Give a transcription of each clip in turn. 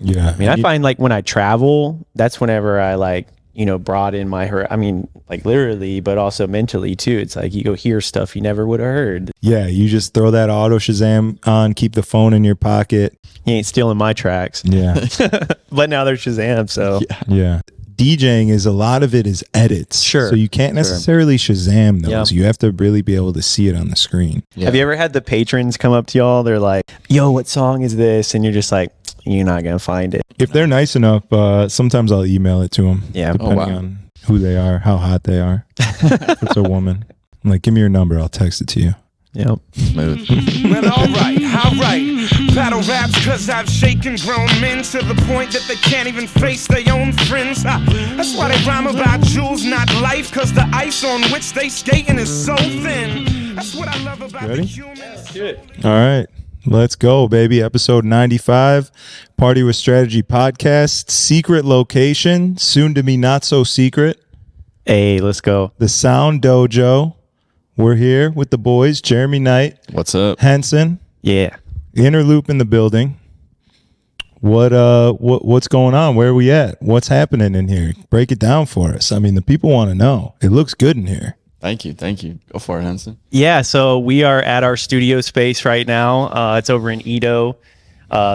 Yeah. I mean, I find like when I travel, that's whenever I like, broaden my like literally, but also mentally too. It's like you go hear stuff you never would have heard. Yeah, you just throw that auto Shazam on, keep the phone in your pocket. You ain't stealing my tracks. Yeah. But now there's Shazam, so. Yeah. DJing is a lot of it is edits. Sure. So you can't necessarily Shazam those. Yeah. You have to really be able to see it on the screen. Yeah. Have you ever had the patrons come up to y'all? They're like, yo, what song is this? And you're just like, you're not going to find it. If they're nice enough, sometimes I'll email it to them. Yeah. Depending on who they are, how hot they are. If it's a woman. I'm like, give me your number. I'll text it to you. Yep. Smooth. Well, all right. Battle raps cause I've shaken grown men to the point that they can't even face their own friends. That's why they rhyme about jewels, not life, cause the ice on which they skating is so thin. That's what I love about Ready? the humans. All right. Let's go, baby. Episode 95, Party with Strategy podcast. Secret location, soon to be not so secret. Hey, let's go. The Sound Dojo. We're here with the boys, Jeremy Nite, What's up? Hanson, Yeah. Interloop in the building. What's going on? Where are we at? What's happening in here? Break it down for us. I mean, the people want to know. It looks good in here. Thank you. Go for it, Henson. Yeah, so we are at our studio space right now. It's over in Edo,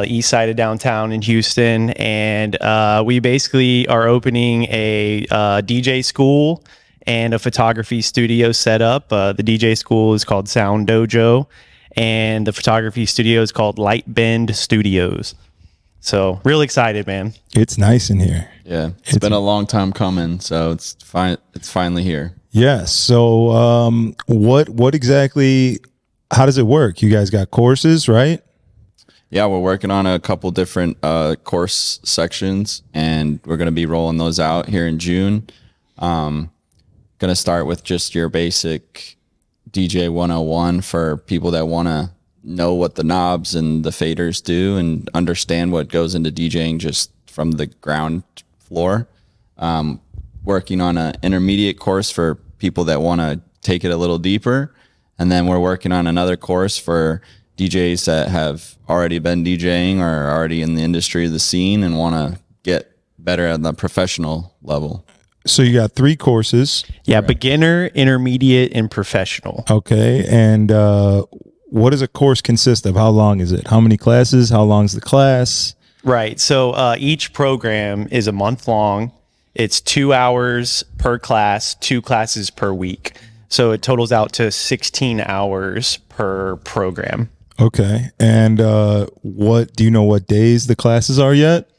east side of downtown in Houston. And we basically are opening a DJ school and a photography studio set up. The DJ school is called Sound Dojo, and the photography studio is called Light Bend Studios. So real excited, man. It's nice in here. Yeah, it's been a long time coming, so it's fine. It's finally here. Yeah. So what exactly, how does it work? You guys got courses, right? Yeah, we're working on a couple different course sections, and we're going to be rolling those out here in June. Going to start with just your basic DJ 101 for people that want to know what the knobs and the faders do and understand what goes into DJing just from the ground floor. Working on an intermediate course for people that want to take it a little deeper. And then we're working on another course for DJs that have already been DJing or are already in the industry of the scene and want to get better at the professional level. So you got 3 courses. Yeah, beginner, intermediate, and professional. Okay. And what does a course consist of? How long is it? How many classes? How long is the class? Right. So each program is a month long. It's 2 hours per class, 2 classes per week. So it totals out to 16 hours per program. Okay. And what do you know what days the classes are yet?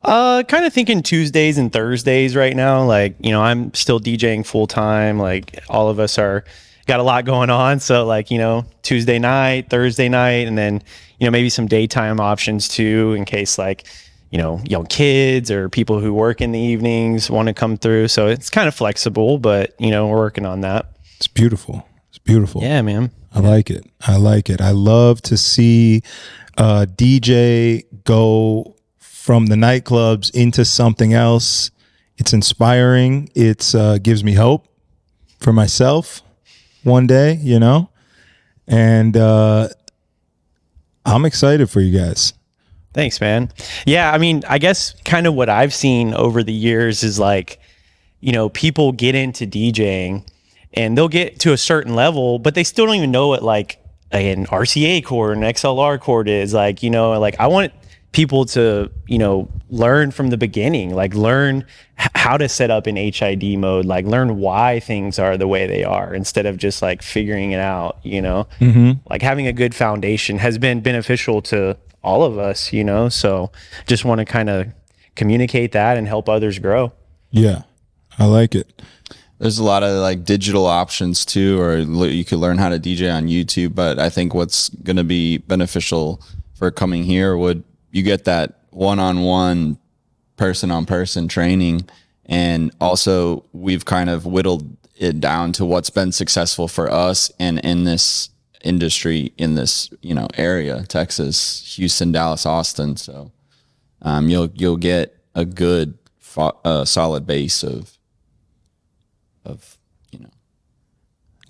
Kind of thinking Tuesdays and Thursdays right now. Like, I'm still DJing full time. Like all of us got a lot going on. So like, Tuesday night, Thursday night, and then, maybe some daytime options too, in case like, young kids or people who work in the evenings want to come through. So it's kind of flexible, but we're working on that. It's beautiful. It's beautiful. Yeah, man. I like it. I like it. I love to see DJ go from the nightclubs into something else. It's inspiring. It's gives me hope for myself one day, and I'm excited for you guys. Thanks, man. Yeah, I mean, I guess kind of what I've seen over the years is like, people get into DJing and they'll get to a certain level, but they still don't even know what like an RCA chord, an XLR chord is. Like, like I want people to, learn from the beginning, like learn how to set up in HID mode, like learn why things are the way they are instead of just like figuring it out, like having a good foundation has been beneficial to all of us, so just want to kind of communicate that and help others grow. Yeah, I like it. There's a lot of like digital options too, or you could learn how to DJ on YouTube. But I think what's going to be beneficial for coming here you get that one-on-one person-on-person training. And also we've kind of whittled it down to what's been successful for us and in this industry in this, area, Texas, Houston, Dallas, Austin. So you'll get a good solid base of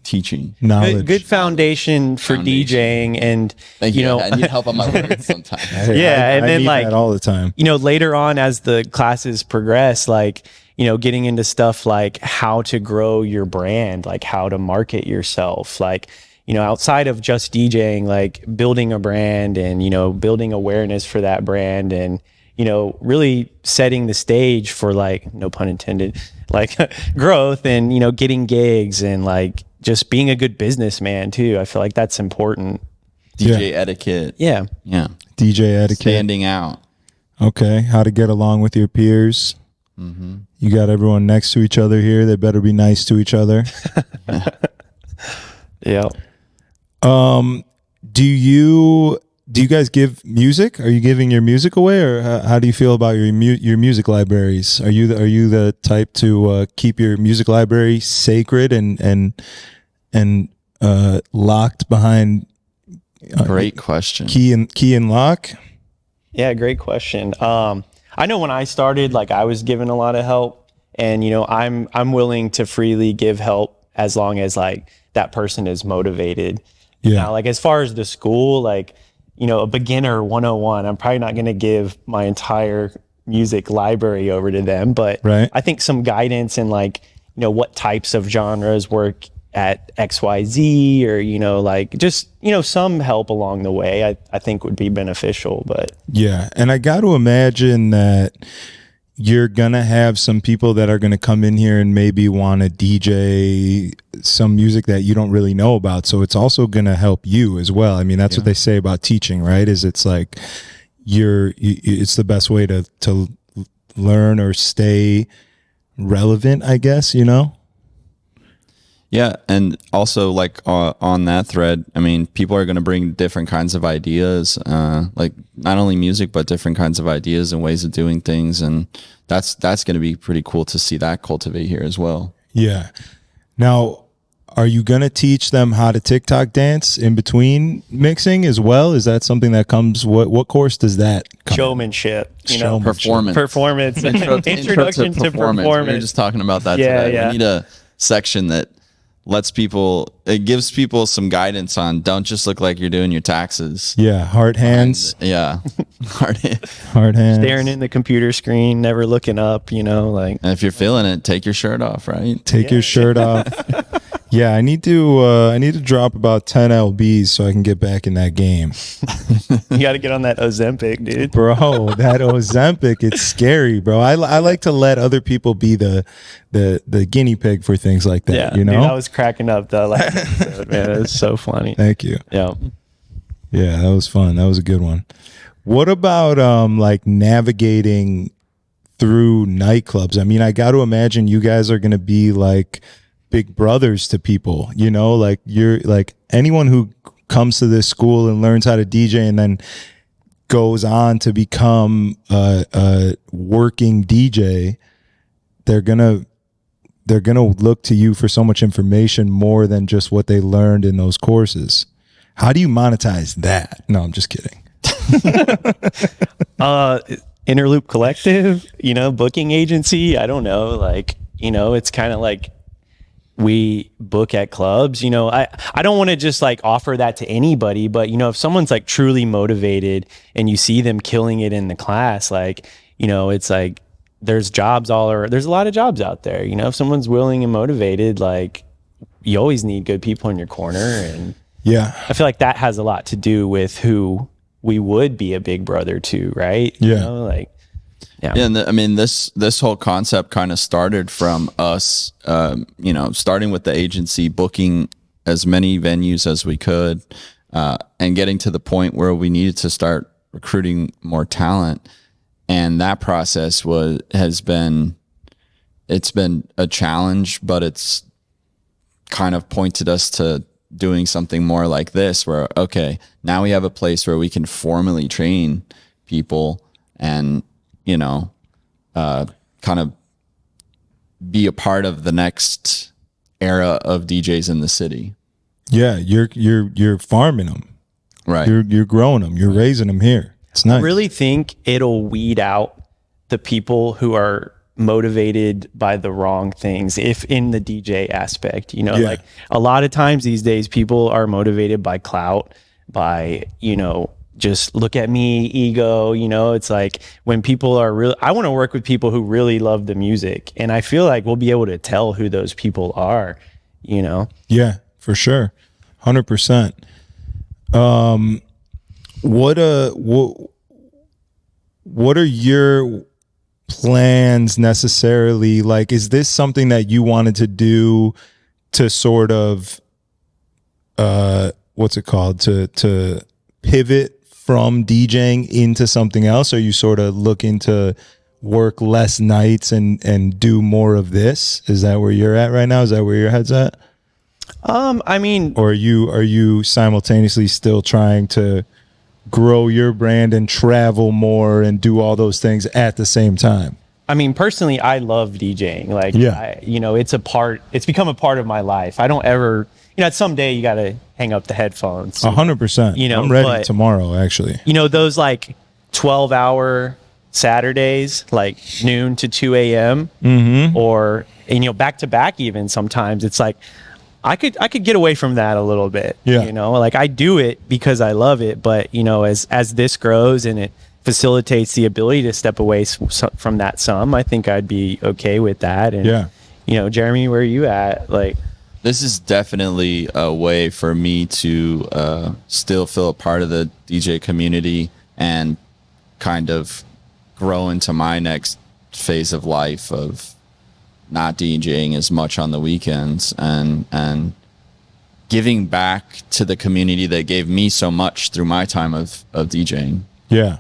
teaching. Knowledge. Good foundation for DJing, and Thank you you. know, I need help on my words sometimes. Hey, and I then need like that all the time. you know, later on as the classes progress, like, you know, getting into stuff like how to grow your brand, like how to market yourself, like, you know, outside of just DJing, like building a brand and, you know, building awareness for that brand and, you know, really setting the stage for, like, no pun intended, like growth and, you know, getting gigs and like just being a good businessman too. I feel like that's important. DJ etiquette. Yeah. Yeah. DJ etiquette. Standing out. Okay. How to get along with your peers. Mm-hmm. You got everyone next to each other here. They better be nice to each other. Yeah. Do you guys give music? Are you giving your music away, or how do you feel about your music libraries? Are you the type to keep your music library sacred and locked behind Great question. key and lock? Yeah, great question. I know when I started, like, I was given a lot of help, and, you know, I'm willing to freely give help as long as, like, that person is motivated. Yeah. Now, like, as far as the school, like, you know, a beginner 101, I'm probably not going to give my entire music library over to them, but Right. I think some guidance in, like, you know, what types of genres work at XYZ, or, you know, like, just, you know, some help along the way, I think would be beneficial. But Yeah, and I got to imagine that you're going to have some people that are going to come in here and maybe want to DJ some music that you don't really know about. So it's also going to help you as well. I mean, that's what they say about teaching, right? Is it's like it's the best way to learn or stay relevant, I guess, you know? Yeah, and also, like, on that thread, I mean, people are going to bring different kinds of ideas, like not only music, but different kinds of ideas and ways of doing things, and that's going to be pretty cool to see that cultivate here as well. Yeah. Now, are you going to teach them how to TikTok dance in between mixing as well? Is that something that comes, what course does that come in? showmanship, you know, Performance. introduction to performance. We were just talking about that Yeah, today. yeah. We need a section that it gives people some guidance on, don't just look like you're doing your taxes. Yeah, heart hands. Yeah. Hard hands. Heart hands. Staring in the computer screen, never looking up, you know, like. And if you're feeling it, take your shirt off, right? Take your shirt off. Yeah, I need to drop about 10 lbs so I can get back in that game. You got to get on that Ozempic, dude. Bro, that Ozempic, it's scary, bro. I like to let other people be the guinea pig for things like that, Yeah, you know? dude, I was cracking up the last episode, man. It was so funny. Thank you. Yeah. Yeah, that was fun. That was a good one. What about like navigating through nightclubs? I mean, I got to imagine you guys are going to be like big brothers to people, you know, like you're like anyone who comes to this school and learns how to DJ and then goes on to become a working DJ, they're gonna look to you for so much information more than just what they learned in those courses. How do you monetize that? No, I'm just kidding. Interloop Collective, you know, booking agency. I don't know. Like, you know, it's kind of like we book at clubs, you know. I don't want to just like offer that to anybody, but, you know, if someone's like truly motivated and you see them killing it in the class, like, you know, it's like there's jobs there's a lot of jobs out there, you know. If someone's willing and motivated, like, you always need good people in your corner. And Yeah. I feel like that has a lot to do with who we would be a big brother to, right? Yeah. You know, like, Yeah, and I mean, this whole concept kind of started from us, you know, starting with the agency, booking as many venues as we could, and getting to the point where we needed to start recruiting more talent. And that process it's been a challenge, but it's kind of pointed us to doing something more like this, where, okay, now we have a place where we can formally train people and, you know, kind of be a part of the next era of DJs in the city. Yeah, you're farming them. Right. You're growing them. You're raising them here. It's nice. I really think it'll weed out the people who are motivated by the wrong things, if in the DJ aspect, Yeah. like a lot of times these days people are motivated by clout, by, just look at me, ego, it's like when people are really, I want to work with people who really love the music. And I feel like we'll be able to tell who those people are, Yeah, for sure. 100%. What are your plans necessarily? Like, is this something that you wanted to do to sort of, what's it called? To pivot from DJing into something else? Or you sort of looking to work less nights and do more of this? Is that where you're at right now? Is that where your head's at? I mean, Or are you simultaneously still trying to grow your brand and travel more and do all those things at the same time? I mean, personally, I love DJing. Like, Yeah. it's become a part of my life. I don't ever, someday you got to hang up the headphones. 100%. I'm ready tomorrow, actually. Those like 12-hour Saturdays, like noon to 2 a.m. Or, back to back even sometimes. It's like, I could get away from that a little bit. Yeah. Like I do it because I love it, but as this grows and it facilitates the ability to step away from that some, I think I'd be okay with that. And Jeremy, where are you at? Like, this is definitely a way for me to still feel a part of the DJ community and kind of grow into my next phase of life of not DJing as much on the weekends and giving back to the community that gave me so much through my time of DJing. Yeah.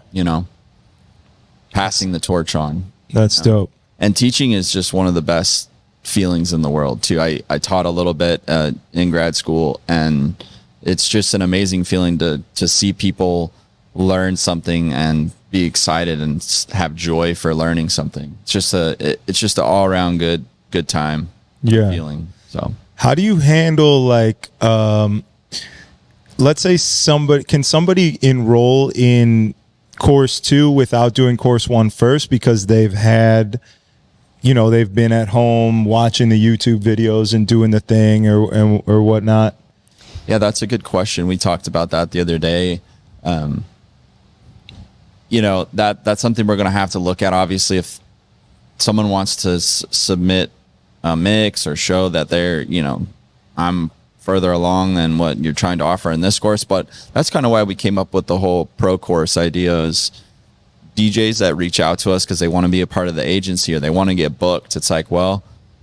Passing the torch on. That's dope. And teaching is just one of the best feelings in the world too. I taught a little bit in grad school, and it's just an amazing feeling to see people learn something and be excited and have joy for learning something. It's just an all around good time. Yeah. Feeling. So how do you handle like, let's say somebody enroll in course 2 without doing course 1 first because they've had, they've been at home watching the YouTube videos and doing the thing or whatnot? Yeah, that's a good question. We talked about that the other day. That's something we're going to have to look at. Obviously, if someone wants to submit a mix or show that they're, I'm further along than what you're trying to offer in this course. But that's kind of why we came up with the whole pro course idea is DJs that reach out to us because they want to be a part of the agency or they want to get booked. It's like, well,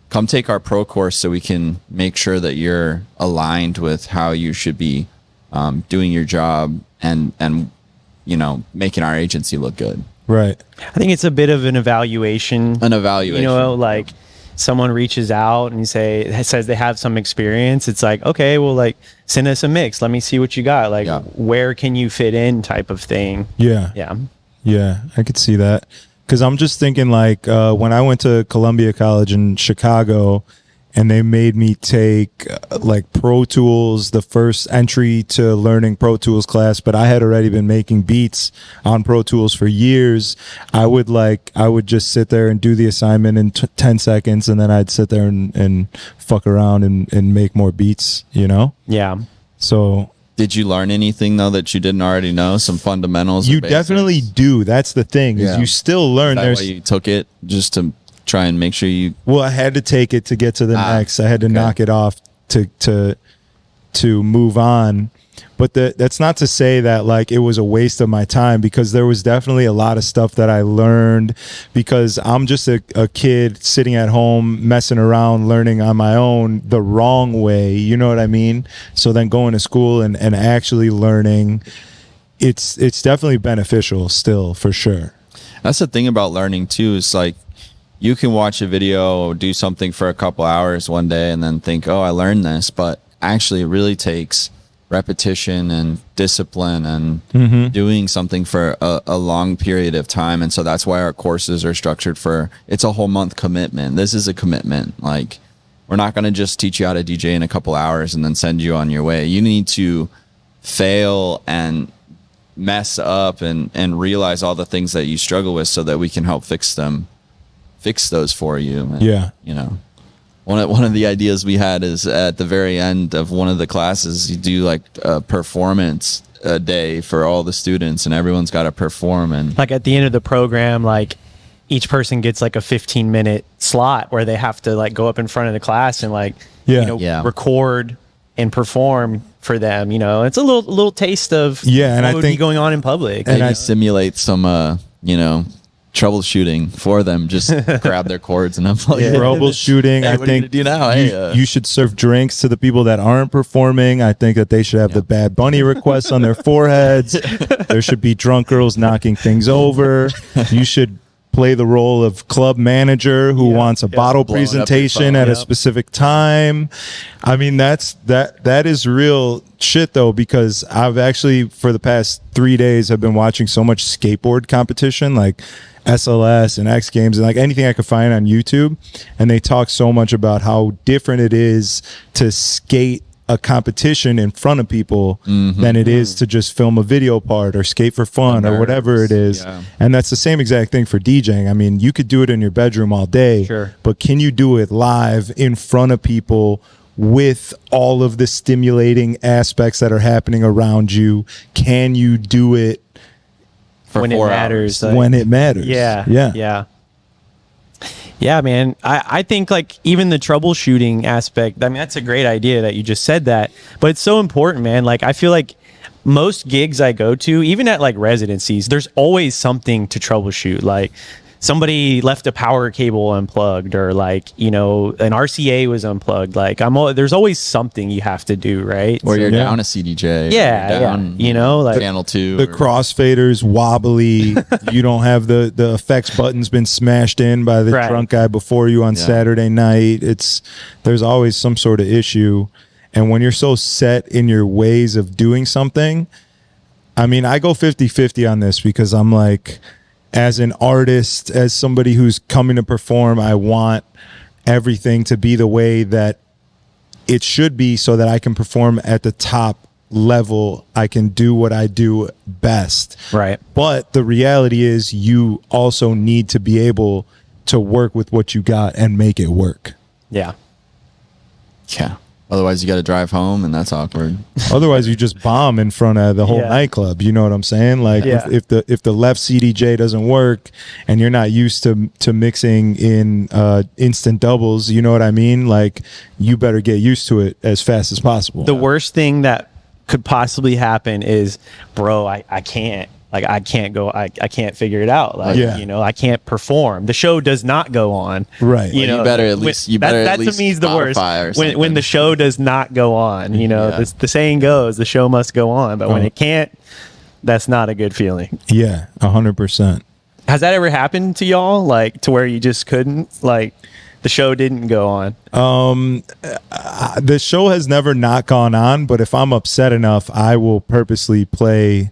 come take our pro course so we can make sure that you're aligned with how you should be doing your job and making our agency look good. Right. I think it's a bit of an evaluation. Like someone reaches out and says they have some experience. It's like, okay, well, like send us a mix. Let me see what you got. Like, where can you fit in type of thing. Yeah. Yeah. Yeah. I could see that. Cause I'm just thinking like, when I went to Columbia College in Chicago and they made me take like Pro Tools, the first entry to learning Pro Tools class, but I had already been making beats on Pro Tools for years. I would just sit there and do the assignment in 10 seconds, and then I'd sit there and fuck around and make more beats, Yeah. So did you learn anything though that you didn't already know? Some fundamentals? You definitely do. That's the thing is you still learn. Is that why you took it just to try and make sure you? Well, I had to take it to get to the next. I had to knock it off to move on. But that's not to say that like it was a waste of my time, because there was definitely a lot of stuff that I learned because I'm just a kid sitting at home messing around, learning on my own the wrong way. You know what I mean? So then going to school and actually learning, it's definitely beneficial still, for sure. That's the thing about learning too, is like you can watch a video or do something for a couple hours one day and then think, oh, I learned this. But actually it really takes repetition and discipline and doing something for a long period of time. And so that's why our courses are structured it's a whole month commitment. This is a commitment. Like, we're not going to just teach you how to DJ in a couple hours and then send you on your way. You need to fail and mess up and realize all the things that you struggle with so that we can help fix them fix those for you. And, Yeah. you know, one of the ideas we had is at the very end of one of the classes, you do like a performance a day for all the students, and everyone's got to perform. And Like at the end of the program, like each person gets like a 15-minute slot where they have to like go up in front of the class and like, record and perform for them. You know, it's a little taste of and what I would think be going on in public. and I simulate some, troubleshooting for them. Just grab their cords and unplug it. troubleshooting. Hey, I what are you think gonna do now? Hey, you should serve drinks to the people that aren't performing. I think that they should have the Bad Bunny requests on their foreheads. There should be drunk girls knocking things over. You should play the role of club manager who wants a bottle Blowing up your presentation phone. at a specific time. I mean, that is real shit though, because I've actually for the past 3 days have been watching so much skateboard competition, like SLS and X Games and like anything I could find on YouTube, and they talk so much about how different it is to skate a competition in front of people than it is to just film a video part or skate for fun or whatever it is. Yeah. And that's the same exact thing for DJing. I mean, you could do it in your bedroom all day, but can you do it live in front of people with all of the stimulating aspects that are happening around you? Can you do it for when it 4 matters? hours. Like, when it matters? Yeah, man. I think like even the troubleshooting aspect, I mean, that's a great idea that you just said that, but it's so important, man. Like I feel like most gigs I go to, even at like residencies, there's always something to troubleshoot. Like somebody left a power cable unplugged, or like, an RCA was unplugged. Like there's always something you have to do, right? Or you're down a CDJ. Yeah, down, like channel 2. The crossfaders wobbly. You don't have the effects buttons been smashed in by the drunk guy before you on Saturday night. There's always some sort of issue. And when you're so set in your ways of doing something, I mean, I go 50-50 on this because I'm like, as an artist, as somebody who's coming to perform, I want everything to be the way that it should be so that I can perform at the top level. I can do what I do best. Right. But the reality is you also need to be able to work with what you got and make it work. Yeah. Yeah. Otherwise, you got to drive home, and that's awkward. Otherwise, you just bomb in front of the whole nightclub. You know what I'm saying? Like, if the left CDJ doesn't work, and you're not used to mixing in instant doubles, you know what I mean? Like, you better get used to it as fast as possible. The worst thing that could possibly happen is, bro, I can't. Like, I can't go. I can't figure it out. Like, I can't perform. The show does not go on. Right. You better at least. That to me is the worst. When the show does not go on, the saying goes, the show must go on. But when it can't, that's not a good feeling. Yeah, 100%. Has that ever happened to y'all? Like, to where you just couldn't? Like, the show didn't go on? The show has never not gone on, but if I'm upset enough, I will purposely play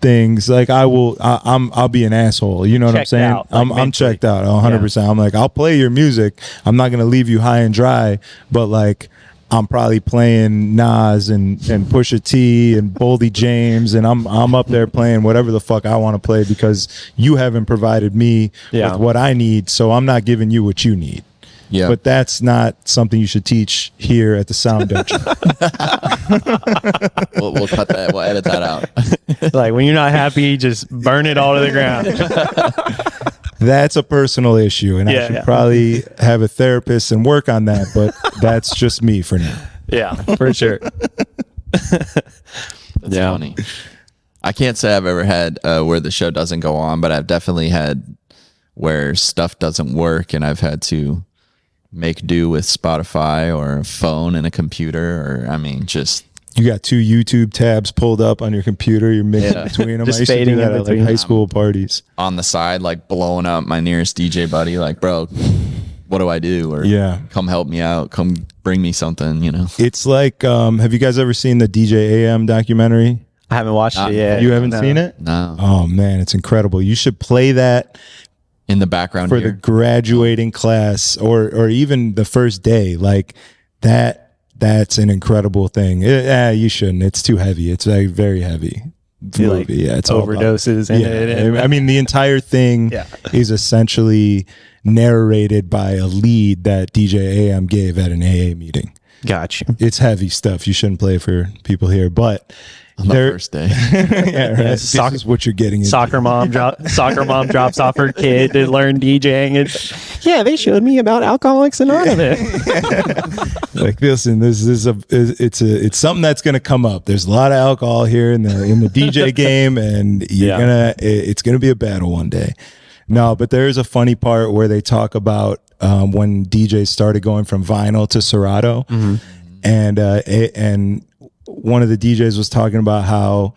things like I'll be an asshole. You know what I'm saying? Out, like I'm checked out 100%. I'm like, I'll play your music. I'm not gonna leave you high and dry, but like I'm probably playing Nas and Pusha T and Boldy James, and I'm up there playing whatever the fuck I want to play because you haven't provided me with what I need, so I'm not giving you what you need. Yeah. But that's not something you should teach here at the Sound Dojo. We'll cut that. We'll edit that out. Like, when you're not happy, just burn it all to the ground. That's a personal issue, and I should probably have a therapist and work on that, but that's just me for now. Yeah, for sure. That's funny. I can't say I've ever had where the show doesn't go on, but I've definitely had where stuff doesn't work and I've had to make do with Spotify or a phone and a computer, or just you got 2 YouTube tabs pulled up on your computer. You're mixing between them. Just I used to do fading that in at like between. high school parties. on the side, like blowing up my nearest DJ buddy, like, bro, what do I do? Or come help me out. Come bring me something, It's like, have you guys ever seen the DJ AM documentary? I haven't watched it yet. You haven't seen it? No. Oh man, it's incredible. You should play that In the background for here. the graduating class or even the first day. Like that's an incredible thing. You shouldn't. It's too heavy. It's very, very heavy. movie. Yeah, it's all about- overdoses in it. And, I mean, the entire thing is essentially narrated by a lead that DJ AM gave at an AA meeting. got you. It's heavy stuff. You shouldn't play for people here, but On the first day. yeah, right. This is what you're getting into. Soccer mom drops off her kid to learn DJing. And they showed me about Alcoholics Anonymous. Like, listen, it's something that's going to come up. There's a lot of alcohol here in the DJ game, and it's gonna be a battle one day. No, but there's a funny part where they talk about when DJs started going from vinyl to Serato, and one of the DJs was talking about how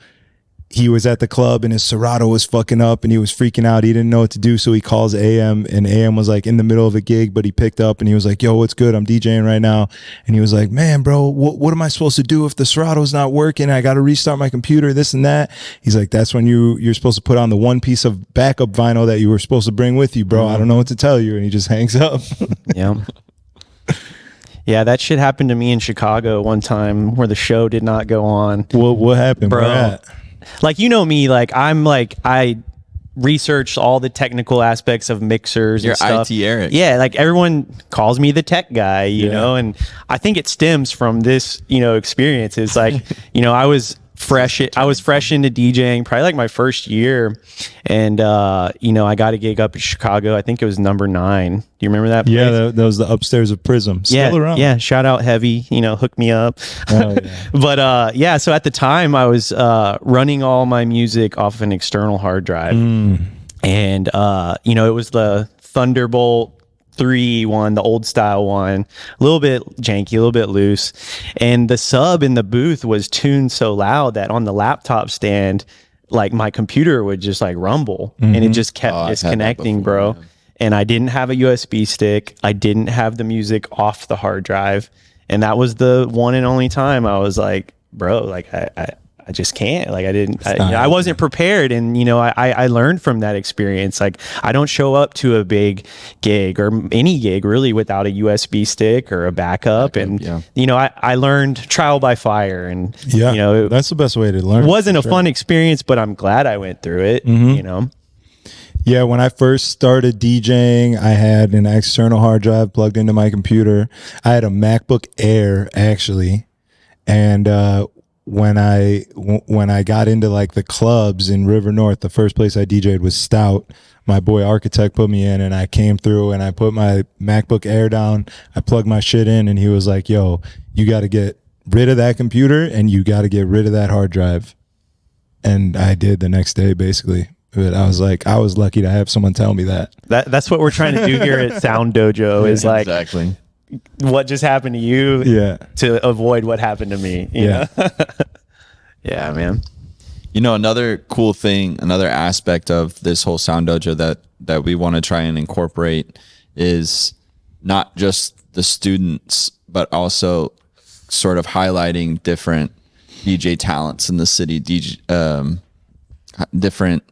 he was at the club and his Serato was fucking up and he was freaking out. He didn't know what to do, so he calls AM, and AM was like in the middle of a gig, but he picked up and he was like, "Yo, what's good? I'm DJing right now." And he was like, "Man, bro, what am I supposed to do if the Serato's not working? I got to restart my computer, this and that." He's like, "That's when you're supposed to put on the one piece of backup vinyl that you were supposed to bring with you, bro. I don't know what to tell you." And he just hangs up. Yeah. Yeah, that shit happened to me in Chicago one time where the show did not go on. What happened, Bro? Where at? Like, you know me, I research all the technical aspects of mixers You're and stuff. IT Eric. Yeah, like everyone calls me the tech guy, you know, and I think it stems from this, experience. It's like, I was fresh into DJing probably like my first year, and I got a gig up in Chicago. I think it was number 9. Do you remember that place? Yeah, that was the upstairs of Prism. Still around. Yeah, shout out Heavy, hook me up. Oh, yeah. But so at the time I was running all my music off an external hard drive, and it was the Thunderbolt 3 one, the old style one, a little bit janky, a little bit loose, and the sub in the booth was tuned so loud that on the laptop stand, like my computer would just like rumble, and it just kept disconnecting, bro. Yeah. And I didn't have a USB stick. I didn't have the music off the hard drive, and that was the one and only time I was like, bro, like I just can't. Like I wasn't prepared, and I learned from that experience. Like I don't show up to a big gig or any gig really without a USB stick or a backup. I learned trial by fire, and that's the best way to learn. It wasn't a fun experience, but I'm glad I went through it. Yeah, when I first started DJing, I had an external hard drive plugged into my computer. I had a MacBook Air actually, and when I got into like the clubs in River North, the first place I DJ'd was Stout. My boy Architect put me in, and I came through and I put my MacBook Air down. I plugged my shit in, and he was like, "Yo, you got to get rid of that computer and you got to get rid of that hard drive." And I did the next day, basically. But I was lucky to have someone tell me that. That's what we're trying to do here at Sound Dojo is like, exactly what just happened to you to avoid what happened to me. You know? Yeah, man. Another cool thing, another aspect of this whole Sound Dojo that we want to try and incorporate is not just the students, but also sort of highlighting different DJ talents in the city, different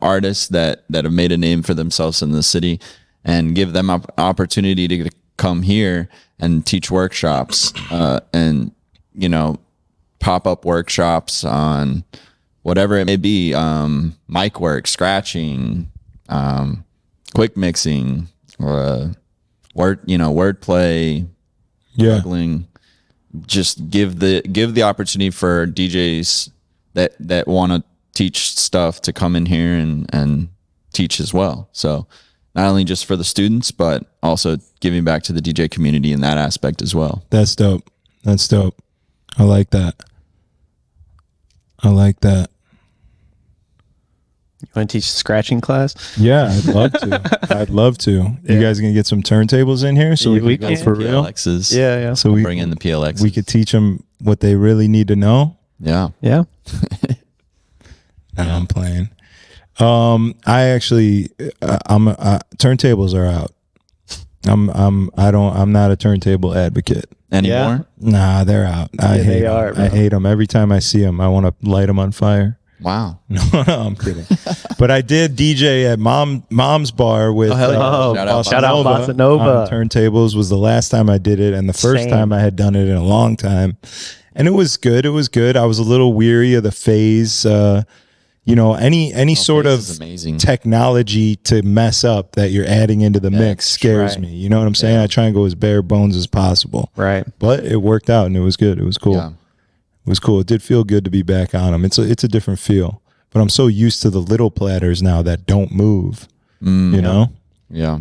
artists that have made a name for themselves in the city, and give them opportunity to come here and teach workshops and pop-up workshops on whatever it may be, mic work, scratching, quick mixing, or wordplay, juggling. Just give the opportunity for DJs that want to teach stuff to come in here and teach as well. So not only just for the students, but also giving back to the DJ community in that aspect as well. That's dope. I like that. You want to teach a scratching class? Yeah, I'd love to. You guys gonna get some turntables in here so we can go for real? PLXs. Yeah. So we bring in the PLXs. We could teach them what they really need to know. Yeah. And I'm playing. I actually, turntables are out. I'm not a turntable advocate anymore. Nah, they're out. I hate them. Every time I see them, I want to light them on fire. Wow. No, I'm kidding. But I did DJ at Mom's Bar with shout out Bossa Nova. Turntables was the last time I did it, and the first time I had done it in a long time. And it was good. It was good. I was a little weary of the phase. Any sort phase of is amazing. technology to mess up that you're adding into the mix scares right. me. You know what I'm saying? I try and go as bare bones as possible. Right. But it worked out and it was good. It was cool. Yeah. It was cool. It did feel good to be back on them. It's a different feel. But I'm so used to the little platters now that don't move. You know? Yeah.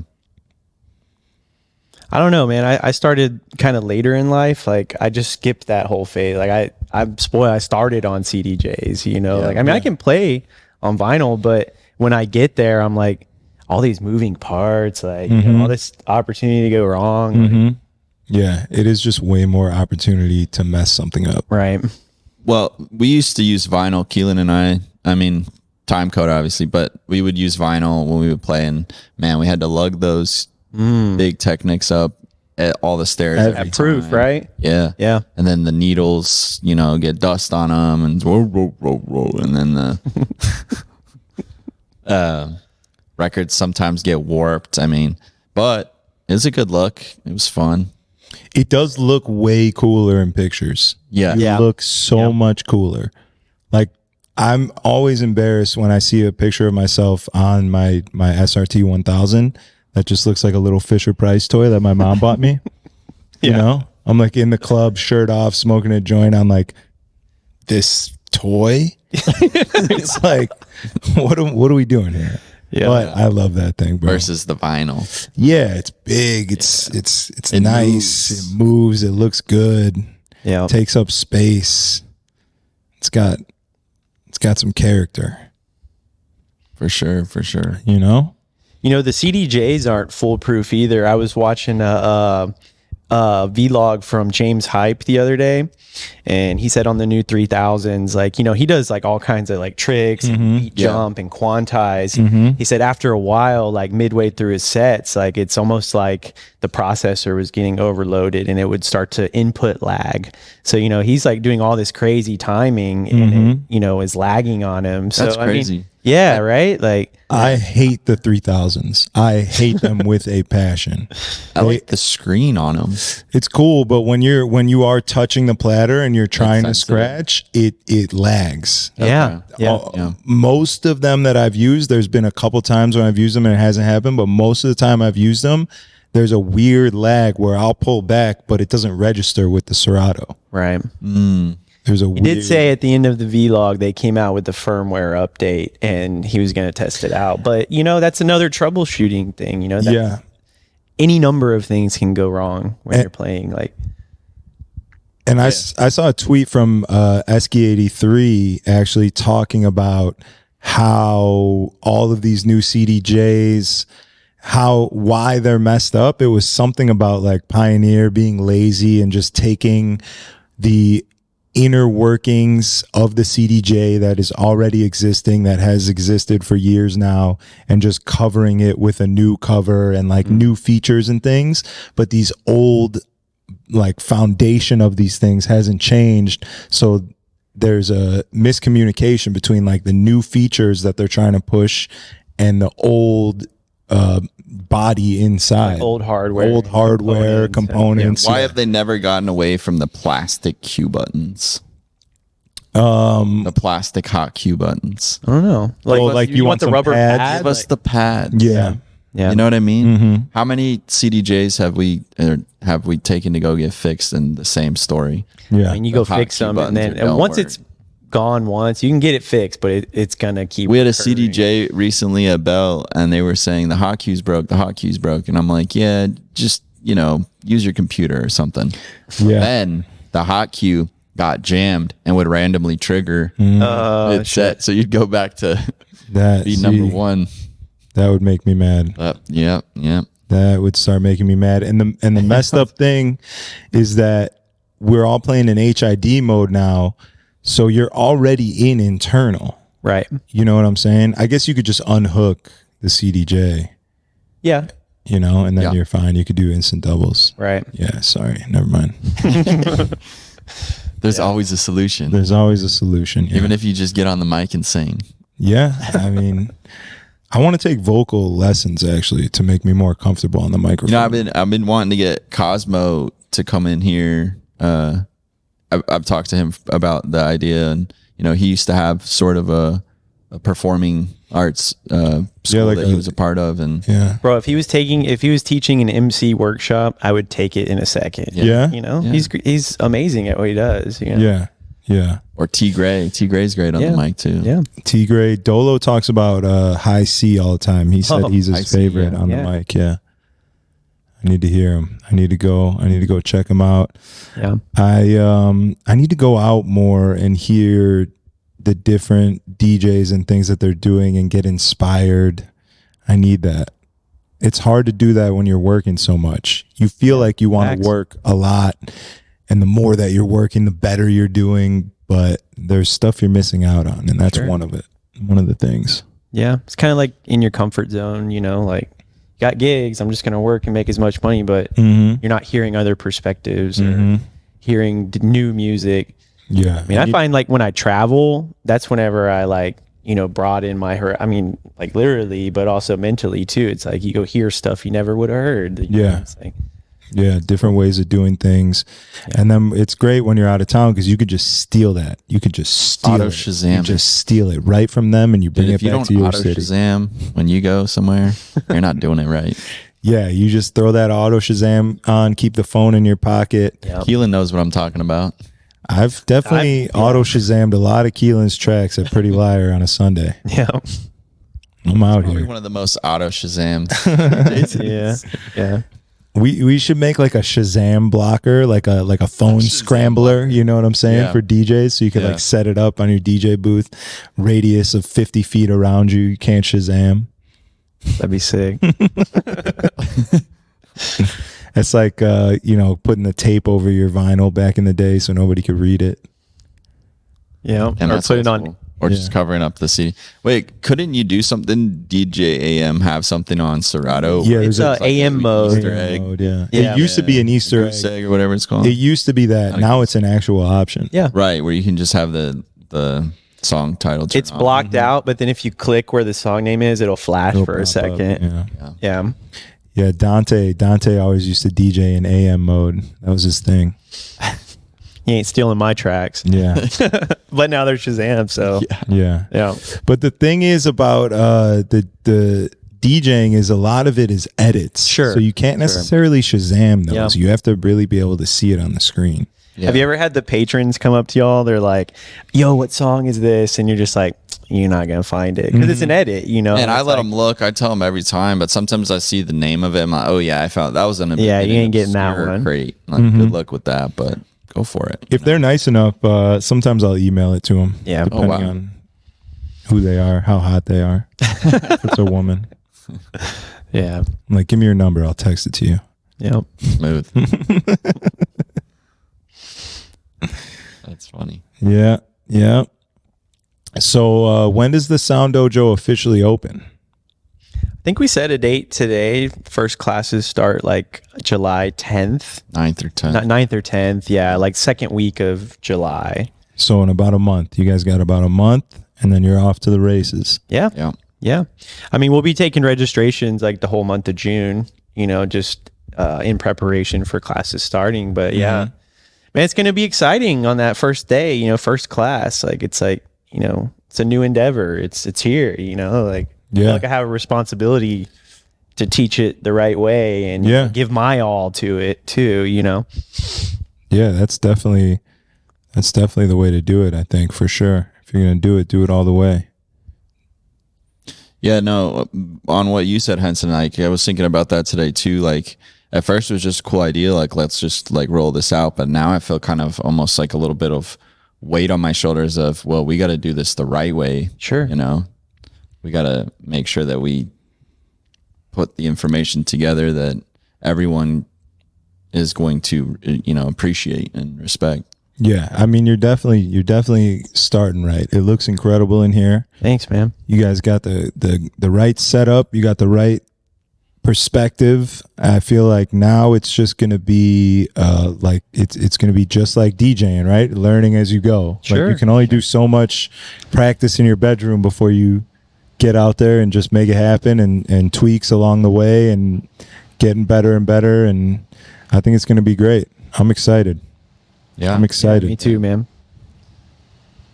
I don't know, man. I started kind of later in life. Like I just skipped that whole phase. Like I'm spoiled. I started on CDJs, you know, like, I mean, I can play on vinyl, but when I get there, I'm like all these moving parts, like you know, all this opportunity to go wrong. Like, Yeah. It is just way more opportunity to mess something up. right. Well, we used to use vinyl, Keelan and I mean, time code obviously, but we would use vinyl when we would play, and man, we had to lug those big Technics up at all the stairs every Proof, time. right? Yeah. Yeah. And then the needles, get dust on them and and then the records sometimes get warped. I mean, but it was a good look. It was fun. It does look way cooler in pictures. Yeah. You Yeah. look so much cooler. Like I'm always embarrassed when I see a picture of myself on my SRT 1000 that just looks like a little Fisher Price toy that my mom bought me. You know? I'm like in the club, shirt off, smoking a joint. I'm like, this toy? It's like, what are we doing here? Yeah. But I love that thing, bro. Versus the vinyl. Yeah, it's big. It's It nice. moves. It moves. It looks good. Yeah. Takes up space. It's got some character, For sure. For sure. you know? You know, the CDJs aren't foolproof either. I was watching a vlog from James Hype the other day, and he said on the new 3000s, like, he does like all kinds of like tricks and beat jump and quantize. He said after a while, like midway through his sets, like it's almost like the processor was getting overloaded and it would start to input lag. So, he's like doing all this crazy timing and it, is lagging on him. So That's crazy. I mean, yeah, right? Like I hate the 3000s. I hate them with a passion. I like the screen on them. It's cool, but when you are touching the platter and you're trying to sensitive. scratch, it lags. yeah. Most of them that I've used, there's been a couple times when I've used them and it hasn't happened, but most of the time I've used them, there's a weird lag where I'll pull back, but it doesn't register with the Serato. Right. There's a He did say at the end of the vlog they came out with the firmware update and he was going to test it out. But that's another troubleshooting thing. That yeah. any number of things can go wrong when you're playing. Like, And I saw a tweet from Esky83 actually talking about how all of these new CDJs, why they're messed up. It was something about like Pioneer being lazy and just taking the inner workings of the CDJ that is already existing, that has existed for years now, and just covering it with a new cover and like new features and things. But these old like foundation of these things hasn't changed. So there's a miscommunication between like the new features that they're trying to push and the old body inside, like old hardware components. Why have they never gotten away from the plastic Q buttons? The plastic hot Q buttons. I don't know. Like you want the some rubber pads? pad? Give us the pads. Yeah. Yeah. You know what I mean? How many CDJs have we taken to go get fixed in the same story? Yeah. And you go The fix hotkey them, buttons and don't once work. it's gone once, you can get it fixed, but it's gonna keep. We had a recurring. CDJ recently at Bell, and they were saying the hotkeys broke, and I'm like, yeah, just use your computer or something. Yeah. Then the hotkey got jammed and would randomly trigger its set, so you'd go back to be number one. That would make me mad. Yeah. That would start making me mad. And the messed up thing is that we're all playing in HID mode now, so you're already in internal. Right. You know what I'm saying? I guess you could just unhook the CDJ, Yeah. and then you're fine. You could do instant doubles. Right. Yeah, sorry. Never mind. There's always a solution. There's always a solution. Yeah. Even if you just get on the mic and sing. Yeah, I mean, I want to take vocal lessons actually to make me more comfortable on the microphone. I've been wanting to get Cosmo to come in here I've talked to him about the idea, and he used to have sort of a performing arts school like that he was a part of, and Yeah. Bro, if he was teaching an MC workshop, I would take it in a second. Yeah. He's amazing at what he does. Yeah. Yeah. or T Gray. T Gray's great on the mic too. Yeah. T Gray. Dolo talks about High C all the time. He said he's his High C, favorite on the mic. Yeah. I need to hear him. I need to go check him out. Yeah. I need to go out more and hear the different DJs and things that they're doing and get inspired. I need that. It's hard to do that when you're working so much. You feel like you want to work a lot, and the more that you're working, the better you're doing, but there's stuff you're missing out on, and that's one of the things. Yeah. It's kind of like in your comfort zone, like you got gigs, I'm just going to work and make as much money, but you're not hearing other perspectives or hearing new music. Yeah. I mean, I find like when I travel, that's whenever I broaden my like literally, but also mentally too. It's like you go hear stuff you never would have heard. It's like, different ways of doing things. And then it's great when you're out of town because you could just steal that. You could just steal Auto it. Shazam. You just steal it right from them and you bring it back to your auto city. Shazam when you go somewhere, you're not doing it right. Yeah, you just throw that auto Shazam on, keep the phone in your pocket. Keelan knows what I'm talking about. I've definitely auto Shazammed a lot of Keelan's tracks at Pretty Liar on a Sunday. yeah. I'm out Probably here. one of the most auto Shazammed. Yeah. We should make like a Shazam blocker, like a phone scrambler. You know what I'm saying, Yeah. for DJs, so you could like set it up on your DJ booth, radius of 50 feet around you. You can't Shazam. That'd be sick. It's like putting the tape over your vinyl back in the day so nobody could read it. Yeah. And Or that's put it on. cool. Or just covering up the CD. Wait, couldn't you do something? DJ AM have something on Serato? Yeah, It's there's AM mode. Easter egg. mode, yeah. Yeah. It used to be an Easter Goose egg. egg or whatever it's called. It used to be that. Now it's an actual option. Yeah. Right, where you can just have the song title. It's blocked out, but then if you click where the song name is, it'll flash It'll for a pop second. up, Yeah. Yeah, Dante always used to DJ in AM mode. That was his thing. He ain't stealing my tracks. Yeah. But now they're Shazam, so Yeah. But the thing is about the DJing is a lot of it is edits. Sure. So you can't necessarily Shazam those. Yeah. You have to really be able to see it on the screen. Yeah. Have you ever had the patrons come up to y'all? They're like, "Yo, what song is this?" And you're just like, "You're not gonna find it because it's an edit, And I It's let like, them look. I tell them every time, but sometimes I see the name of it. I'm like, oh yeah, I found that was an Yeah, you ain't getting that obscure one. Great, like, good luck with that, but go for it. If they're nice enough, sometimes I'll email it to them. Yeah. Depending on who they are, how hot they are. If it's a woman. Yeah. I'm like, give me your number. I'll text it to you. Yep. Smooth. That's funny. Yeah. Yeah. So when does the Sound Dojo officially open? I think we set a date today. First classes start like July 10th, 9th or 10th. 9th or 10th. Yeah, like second week of July. So in about a month. You guys got about a month, and then you're off to the races. Yeah. Yeah. Yeah. I mean, we'll be taking registrations like the whole month of June, just in preparation for classes starting. But yeah, man, it's going to be exciting on that first day, first class. Like, it's a new endeavor. It's here, like, I feel like I have a responsibility to teach it the right way and give my all to it too, Yeah, that's definitely the way to do it, I think, for sure. If you're going to do it all the way. Yeah, no, on what you said, Henson, like, I was thinking about that today too. Like, at first it was just a cool idea, like, let's just like roll this out. But now I feel kind of almost like a little bit of weight on my shoulders of, well, we got to do this the right way. Sure. We got to make sure that we put the information together that everyone is going to, appreciate and respect. Yeah, I mean, you're definitely starting right. It looks incredible in here. Thanks, man. You guys got the right setup. You got the right perspective. I feel like now it's just going to be like it's going to be just like DJing, right? Learning as you go. Sure. Like, you can only do so much practice in your bedroom before you get out there and just make it happen, and tweaks along the way and getting better and better. And I think it's going to be great. I'm excited. Yeah. I'm excited. Me too, man.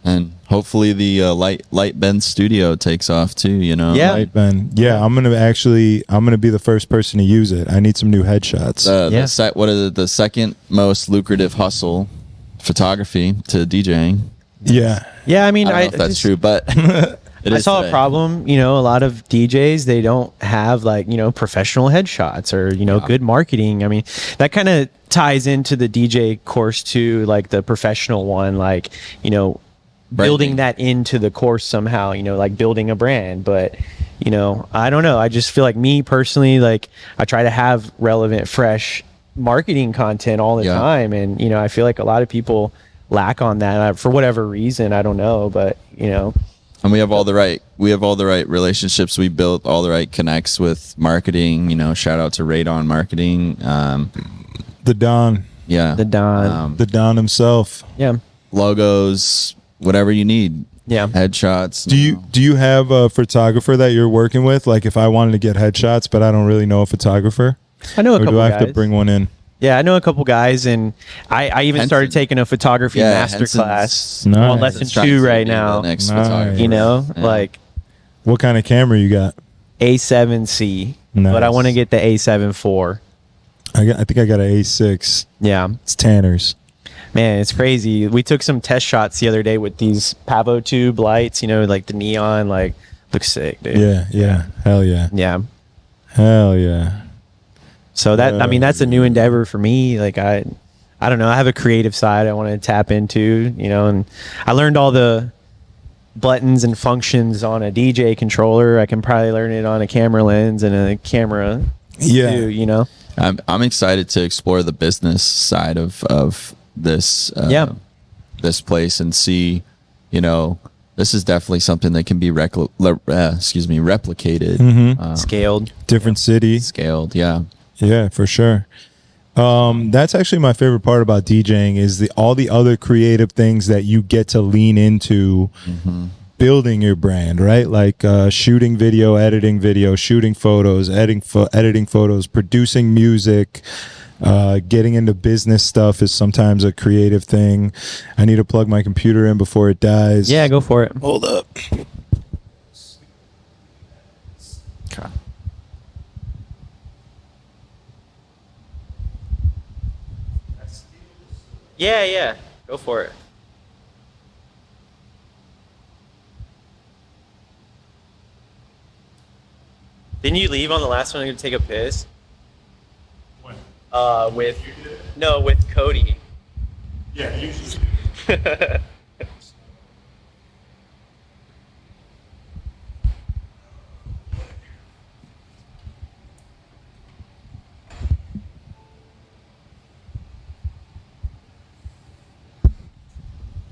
And hopefully the Light Bend studio takes off too, you know. Yeah. Right, Ben. Yeah, I'm gonna be the first person to use it. I need some new headshots. What is it, the second most lucrative hustle, photography to DJing. Yeah. Yeah, I mean, I don't know if that's true, but I saw a problem. You know, a lot of DJs, they don't have like, you know, professional headshots or, you know, good marketing. I mean, that kind of ties into the DJ course too, like the professional one, like, you know, building that into the course somehow, you know, like building a brand. But, you know, I don't know. I just feel like me personally, like I try to have relevant, fresh marketing content all the time. And, you know, I feel like a lot of people lack on that for whatever reason. I don't know, but, you know. And we have all the right relationships we built, all the right connects with marketing, you know, shout out to Radon Marketing. The Don. Yeah. The Don. The Don himself. Yeah. Logos, whatever you need. Yeah. Headshots. Do you have a photographer that you're working with? Like if I wanted to get headshots, but I don't really know a photographer, I know a or couple do I guys. have to bring one in? Yeah, I know a couple guys, and I even started taking a photography master class on Nice. lesson Trying 2 to right be the now. next Nice. photographer. You know, Yeah. like What kind of camera you got? A7C, but I Nice. want to get the A7 IV. I think I got an A6. Yeah, It's Tanner's. man, it's crazy. We took some test shots the other day with these Pavo tube lights. You know, like the neon, like looks sick, dude. Yeah. Hell yeah. Yeah. Hell yeah. So that I mean, that's a new endeavor for me. Like I don't know. I have a creative side I want to tap into. You know, and I learned all the buttons and functions on a DJ controller. I can probably learn it on a camera lens and a camera. Yeah. Too, you know. I'm excited to explore the business side of this this place and see, you know, this is definitely something that can be replicated, Scaled. Different city. scaled. Yeah. Yeah, for sure. That's actually my favorite part about DJing is all the other creative things that you get to lean into building your brand, right? Like shooting video, shooting photos, editing photos, producing music, getting into business stuff is sometimes a creative thing. I need to plug my computer in before it dies. Yeah, go for it. Hold up. Yeah, go for it. Didn't you leave on the last one to take a piss? When? With Cody. Yeah, usually.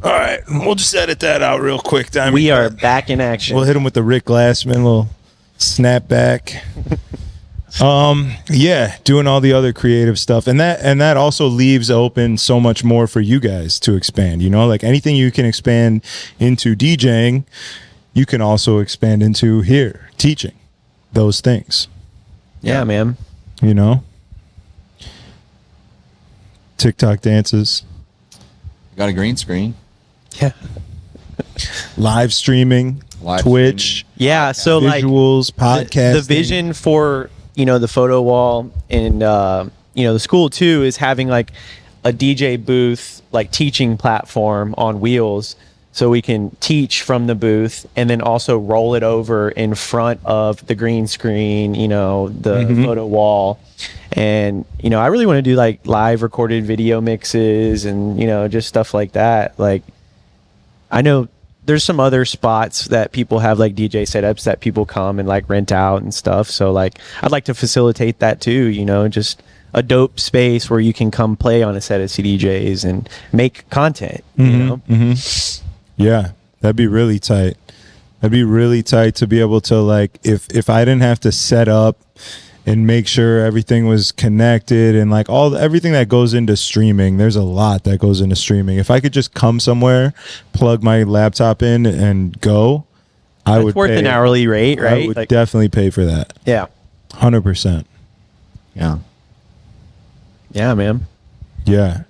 All right, we'll just edit that out real quick. Diamond. We are back in action. We'll hit him with the Rick Glassman little snapback. Yeah, doing all the other creative stuff, and that also leaves open so much more for you guys to expand. You know, like anything you can expand into DJing, you can also expand into here teaching those things. Yeah, man. You know, TikTok dances, Got a green screen. Yeah. live streaming, Live Twitch, Yeah, so like visuals, podcasting. the vision for, you know, the photo wall and you know, the school too is having like a DJ booth, like teaching platform on wheels, so we can teach from the booth and then also roll it over in front of the green screen, you know, the photo wall. And, you know, I really want to do like live recorded video mixes and, you know, just stuff like that. Like, I know there's some other spots that people have like DJ setups that people come and like rent out and stuff. So like, I'd like to facilitate that too, you know, just a dope space where you can come play on a set of CDJs and make content, you know? Yeah, that'd be really tight. That'd be really tight to be able to, like, if I didn't have to set up and make sure everything was connected and like everything that goes into streaming. There's a lot that goes into streaming. If I could just come somewhere, plug my laptop in and go, I would. It's worth an hourly rate, right? I would Like, definitely pay for that. yeah. 100%. Yeah. Yeah, man. Yeah.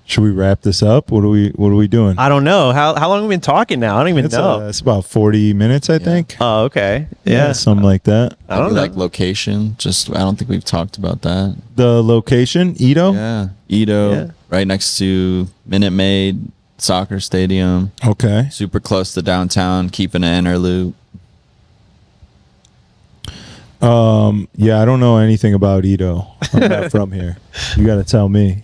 Should we wrap this up? What are we doing? I don't know. How long have we been talking now? I don't even know. It's about 40 minutes, I think. Oh, okay. Yeah. Something like that. I don't know. Like location. Just I don't think we've talked about that. The location, Edo? Yeah, Edo, Yeah. right next to Minute Maid soccer stadium. Okay. Super close to downtown, keeping an inner loop. Yeah, I don't know anything about Edo. I'm not from here. You got to tell me.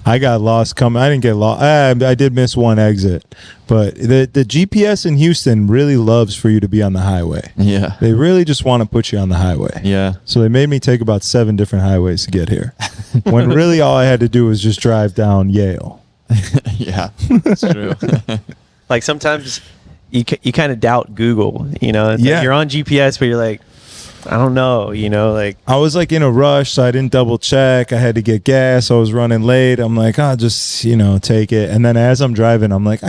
I got lost coming. I didn't get lost. I did miss one exit, but the GPS in Houston really loves for you to be on the highway. Yeah. They really just want to put you on the highway. Yeah. So they made me take about 7 different highways to get here, when really all I had to do was just drive down Yale. Yeah. That's true. Like sometimes you kind of doubt Google, you know? It's Yeah. like you're on GPS, but you're like, I don't know, you know, like I was like in a rush, so I didn't double check. I had to get gas. I was running late. I'm like, I'll just, take it. And then as I'm driving, I'm like,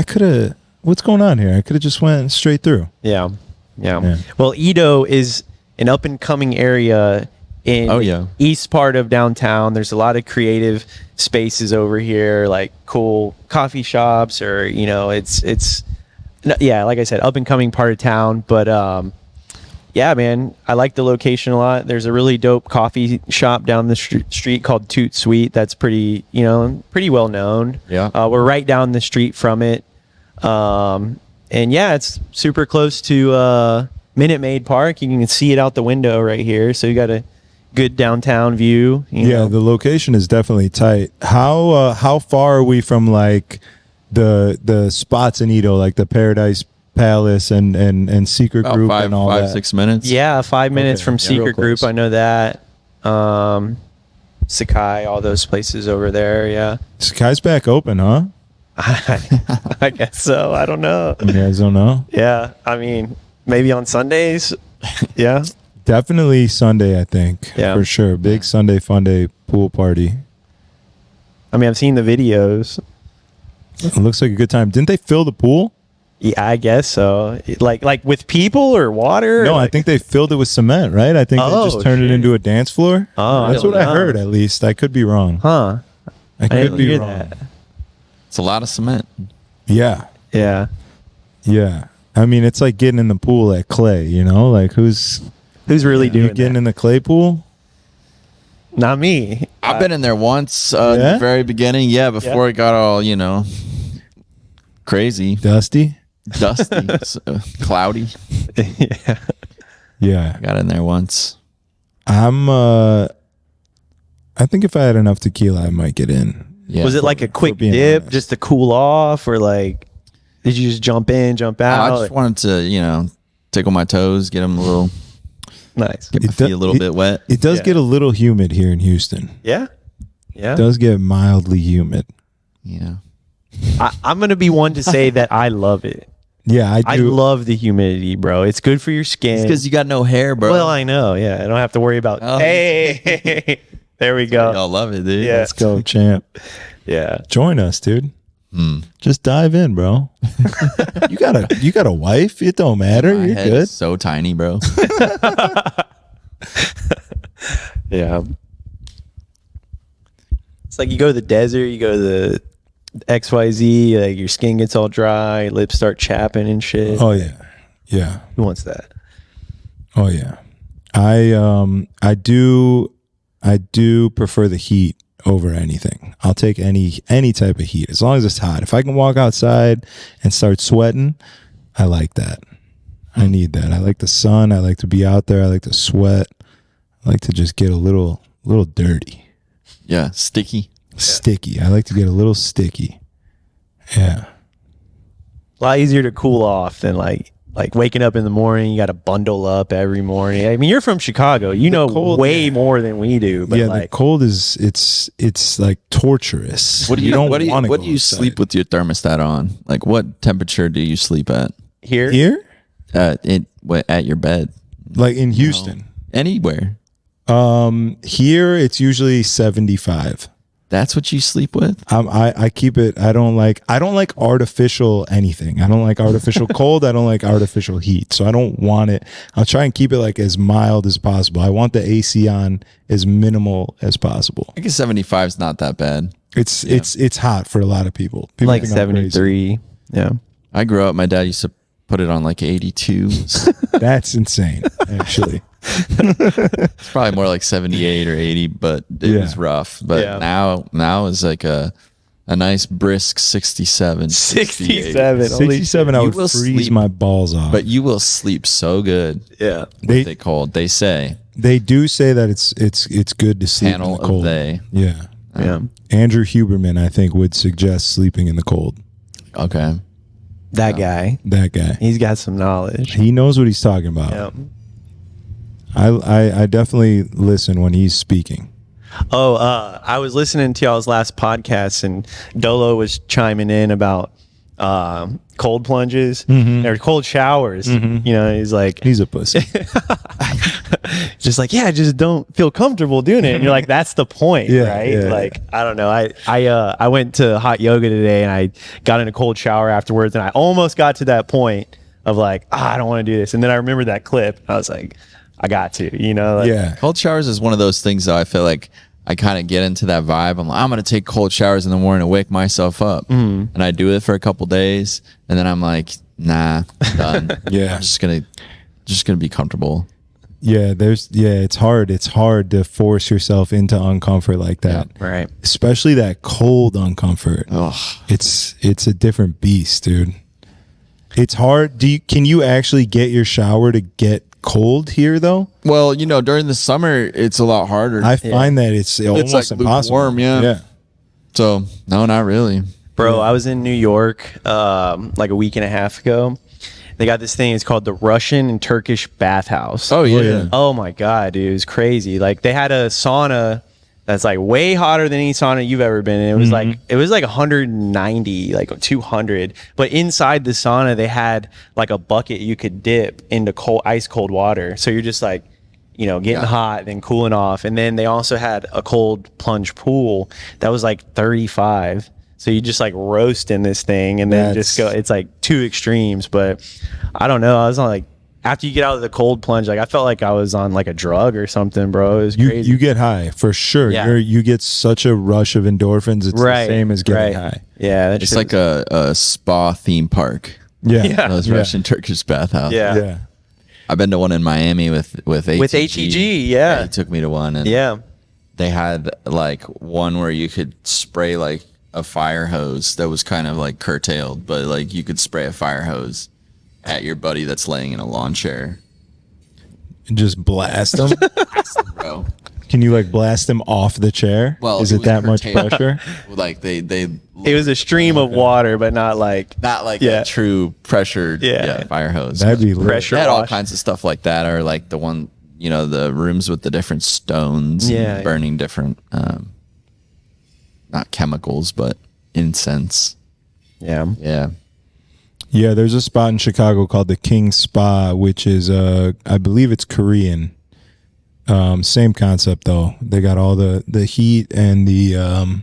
what's going on here? I could have just went straight through. Yeah. Yeah. Well, Edo is an up and coming area in the east part of downtown. There's a lot of creative spaces over here, like cool coffee shops, or it's like I said, up and coming part of town. But yeah, man, I like the location a lot. There's a really dope coffee shop down the street called Toot Sweet. That's pretty well known. Yeah. We're right down the street from it. And yeah, it's super close to Minute Maid Park. You can see it out the window right here. So you got a good downtown view. You know? The location is definitely tight. How far are we from like the spots in Edo, like the Paradise Palace and Secret About Group five, and all that? 6 minutes. Yeah, 5 minutes from real Secret Group. close. I know that. Sakai, all those places over there. Yeah. Sky's back open, huh? I guess so. I don't know. You guys don't know? Yeah. I mean, maybe on Sundays. Yeah. Definitely Sunday, I think. Yeah. For sure. Big Sunday fun day pool party. I mean, I've seen the videos. It looks like a good time. Didn't they fill the pool? Yeah, I guess so. Like with people or water? No, I Like- think they filled it with cement, right? I think they Oh, just turned it shit. into a dance floor. Oh, That's what I know. heard, at least. I could be wrong. Huh. I I could didn't be hear wrong. that. It's a lot of cement. Yeah. Yeah. Yeah. I mean, it's like getting in the pool at Clay, Like, who's Who's really doing you getting that? in the Clay pool? Not me. I've been in there once in Yeah? the very beginning. Yeah, before it got all, crazy, Dusty? dusty, cloudy. Yeah. Yeah. I got in there once. I think if I had enough tequila, I might get in. Yeah. Was it like a quick being dip honest. just to cool off, or like did you just jump in, jump out? I just wanted to, tickle my toes, get them a little, Nice. get my feet a little bit wet. It does Yeah. get a little humid here in Houston. Yeah. Yeah. It does get mildly humid. Yeah. I'm going to be one to say that I love it. Yeah, I I do. love the humidity, bro. It's good for your skin. It's because you got no hair, bro. Well, I know. Yeah. I don't have to worry about, Oh. hey, there we go. Y'all love it, dude. Yeah. Let's go, champ. Yeah. Join us, dude. Just dive in, bro. you got a wife. It don't matter. My You're head good. is so tiny, bro. Yeah. It's like you go to the desert, you go to the XYZ, like your skin gets all dry, lips start chapping and shit. Oh yeah, yeah. Who wants that? Oh yeah. I do prefer the heat over anything. I'll take any type of heat as long as it's hot. If I can walk outside and start sweating, I like that. I need that. I like the sun. I like to be out there. I like to sweat. I like to just get a little dirty. Yeah, sticky. Sticky. I like to get a little sticky. Yeah. A lot easier to cool off than like waking up in the morning. You got to bundle up every morning. I mean, you're from Chicago. You know cold, way more than we do. But Yeah, the like, cold is it's like torturous. What do you don't what do you, wanna what go do you outside. sleep with your thermostat on? Like, what temperature do you sleep at? here, Here? At your bed? Like in Houston. Anywhere? Here it's usually 75. That's what you sleep with? I keep it. I don't like artificial anything. I don't like artificial cold. I don't like artificial heat. So I don't want it. I'll try and keep it like as mild as possible. I want the AC on as minimal as possible. I guess 75 is not that bad. It's hot for a lot of people. People Like think I'm crazy. 73. Yeah. I grew up, my dad used to put it on like 82. That's insane, actually. It's probably more like 78 or 80, but it was rough. But Yeah. now is like a nice brisk 67. 67. 67, I You would will freeze sleep, my balls off. But you will sleep so good. Yeah. They cold. They say. They do say that it's good to sleep Panel in the cold. of they. Yeah. Yeah. Andrew Huberman, I think, would suggest sleeping in the cold. Okay. That guy. That guy. He's got some knowledge. He knows what he's talking about. Yep. I definitely listen when he's speaking. Oh, I was listening to y'all's last podcast, and Dolo was chiming in about cold plunges or cold showers. You know, he's like, He's a pussy. just like, yeah, just don't feel comfortable doing it. And you're like, that's the point, Yeah, right? yeah, Like, I don't know. I went to hot yoga today, and I got in a cold shower afterwards, and I almost got to that point of like, I don't want to do this. And then I remembered that clip. I was like, I got to, you know? Like, Yeah. Cold showers is one of those things though. I feel like I kind of get into that vibe. I'm like, I'm going to take cold showers in the morning to wake myself up. And I do it for a couple days. And then I'm like, nah, I'm done. Yeah. I'm just going to be comfortable. Yeah, it's hard. It's hard to force yourself into uncomfort like that. Right. Especially that cold uncomfort. Ugh. It's a different beast, dude. It's hard. Can you actually get your shower to get cold here though? Well, you know, during the summer, it's a lot harder. I find that it's almost like impossible. lukewarm, yeah. Yeah. So, no, not really. Bro, I was in New York like a week and a half ago. They got this thing. It's called the Russian and Turkish bathhouse. Oh, yeah. yeah. Oh my god, dude, it was crazy. Like they had a sauna that's like way hotter than any sauna you've ever been in. It was like 190, like 200. But inside the sauna, they had like a bucket you could dip into ice cold water. So you're just like, you know, getting hot, then cooling off. And then they also had a cold plunge pool that was like 35. So you just like roast in this thing and then just go. It's like two extremes. But I don't know. I was on like, after you get out of the cold plunge, like I felt like I was on like a drug or something, bro. It was crazy. You get high for sure. Yeah. You get such a rush of endorphins. It's the same as getting high. Yeah, that It's shit like a spa theme park. Yeah. Those Russian Turkish bathhouse. Yeah. Yeah. I've been to one in Miami with HEG. With HEG, yeah. He took me to one, and Yeah. they had like one where you could spray like a fire hose that was kind of like curtailed, but like you could spray a fire hose at your buddy that's laying in a lawn chair. And just blast them. Bro. Can you like blast them off the chair? Well, is it it was that much curtailed. pressure? Like they It was a stream of water, but not like a true pressured Yeah. fire hose. That'd be lit. pressure They had all wash. kinds of stuff like that, or like the one, you know, the rooms with the different stones, and burning different, not chemicals, but incense. Yeah. Yeah. Yeah, there's a spot in Chicago called the King Spa, which is I believe it's Korean. Same concept though. They got all the heat and the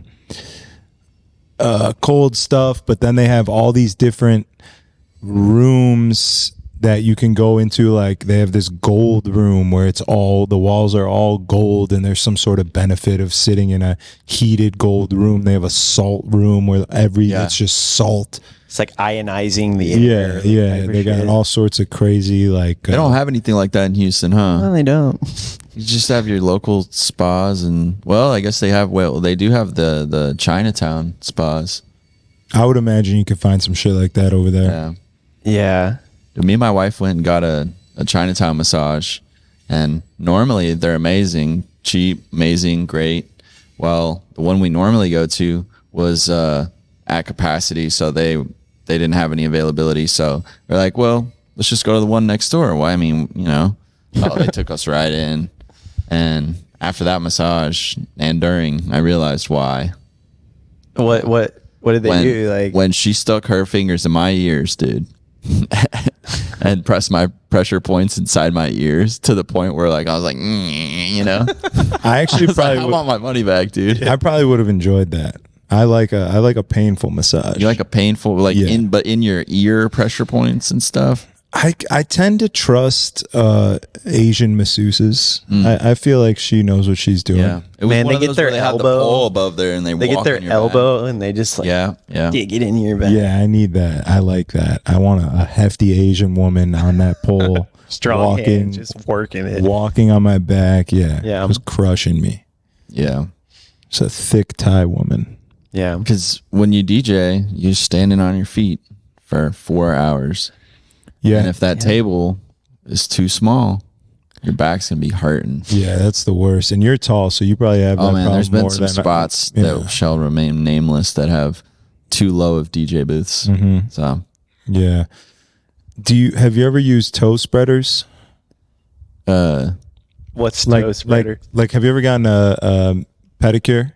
cold stuff, but then they have all these different rooms that you can go into. Like they have this gold room where it's all, the walls are all gold, and there's some sort of benefit of sitting in a heated gold room. They have a salt room where it's just salt. It's like ionizing the Yeah, air. yeah. They got all sorts of crazy like. They don't have anything like that in Houston, huh? No, they don't. You just have your local spas, and well, I guess they have. Well, they do have the Chinatown spas. I would imagine you could find some shit like that over there. Yeah. Yeah. Me and my wife went and got a Chinatown massage, and normally they're amazing, cheap, amazing, great. Well, the one we normally go to was at capacity, so they didn't have any availability. So they're like, well, let's just go to the one next door. Why? I mean, you know, they took us right in. And after that massage and during, I realized why. What did they do? Like when she stuck her fingers in my ears, dude, and press my pressure points inside my ears to the point where like I was like, you know, I actually probably I want my money back, dude. I probably would have enjoyed that. I like a painful massage. You like a painful, like Yeah. in your ear pressure points and stuff. I tend to trust Asian masseuses. I feel like she knows what she's doing. Yeah, it was Man, one they of get those their where they had the elbow- pole above there, and they They walk get on their your elbow and they just back. like Yeah. dig it in your back. Yeah, I need that. I like that. I want a hefty Asian woman on that pole, Strong walking, hand, just working it. walking on my back. Yeah, Yeah. just crushing me. Yeah. It's a thick Thai woman. Yeah. Because when you DJ, you're standing on your feet for 4 hours. Yeah, And if that table is too small, your back's going to be hurting. yeah, that's the worst. And you're tall, so you probably have. Oh, that man, problem there's been more some than spots yeah. that shall remain nameless that have too low of DJ booths. Mm-hmm. So, Yeah. Have you ever used toe spreaders? What's Like, toe spreader? like, have you ever gotten a pedicure?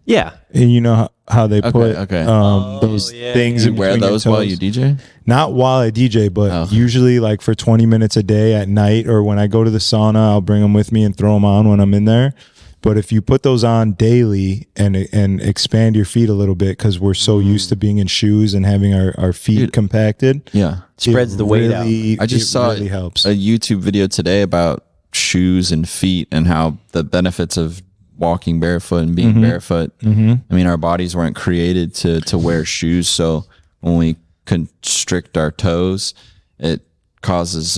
Yeah. And you know how they put okay. those yeah, things you in wear between your those while you toes? DJ? Not while I DJ, but Oh. usually like for 20 minutes a day at night, or when I go to the sauna, I'll bring them with me and throw them on when I'm in there. But if you put those on daily and expand your feet a little bit, because we're so used to being in shoes and having our feet Dude. compacted, Yeah. Spreads the weight out. I just saw really helps. a YouTube video today about shoes and feet and how the benefits of walking barefoot and being barefoot. I mean, our bodies weren't created to wear shoes, so when we constrict our toes, it causes